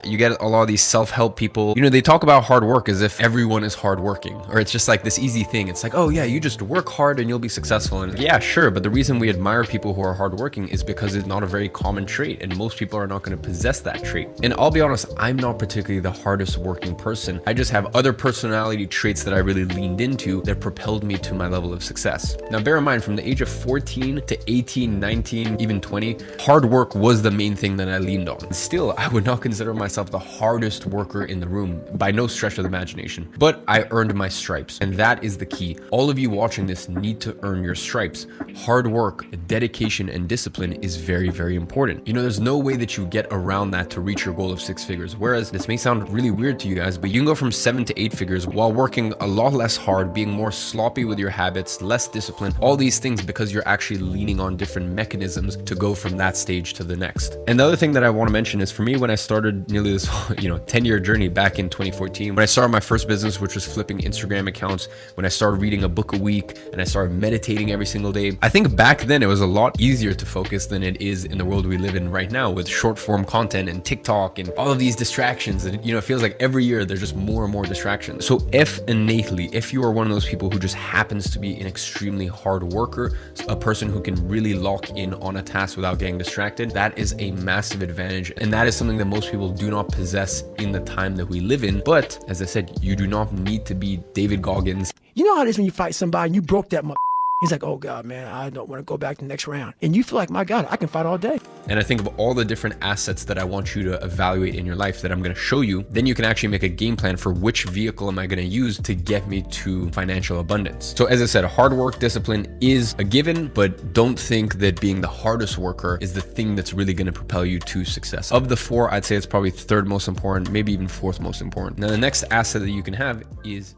You get a lot of these self-help people, you know, they talk about hard work as if everyone is hardworking, or it's just like this easy thing. It's like, oh yeah, you just work hard and you'll be successful. And yeah, sure. But the reason we admire people who are hardworking is because it's not a very common trait, and most people are not going to possess that trait. And I'll be honest, I'm not particularly the hardest working person. I just have other personality traits that I really leaned into that propelled me to my level of success. Now, bear in mind, from the age of 14 to 18, 19, even 20, hard work was the main thing that I leaned on. Still, I would not consider myself the hardest worker in the room by no stretch of the imagination, but I earned my stripes, and that is the key. All of you watching this need to earn your stripes. Hard work, dedication, and discipline is very, very important. You know, there's no way that you get around that to reach your goal of 6 figures. Whereas this may sound really weird to you guys, but you can go from 7 to 8 figures while working a lot less hard, being more sloppy with your habits, less disciplined, all these things, because you're actually leaning on different mechanisms to go from that stage to the next. And the other thing that I want to mention is, for me, when I started nearly this 10-year journey back in 2014, when I started my first business, which was flipping Instagram accounts, when I started reading a book a week and I started meditating every single day, I think back then it was a lot easier to focus than it is in the world we live in right now, with short form content and TikTok and all of these distractions. And it feels like every year there's just more and more distractions. So if you are one of those people who just happens to be an extremely hard worker, a person who can really lock in on a task without getting distracted, that is a massive advantage. And that is something that most people do not possess in the time that we live in. But as I said, you do not need to be David Goggins. You know how it is when you fight somebody and you broke that He's like, oh God, man, I don't want to go back to the next round. And you feel like, my God, I can fight all day. And I think of all the different assets that I want you to evaluate in your life that I'm going to show you, then you can actually make a game plan for which vehicle am I going to use to get me to financial abundance. So as I said, hard work, discipline is a given, but don't think that being the hardest worker is the thing that's really going to propel you to success. Of the 4, I'd say it's probably 3rd most important, maybe even 4th most important. Now, the next asset that you can have is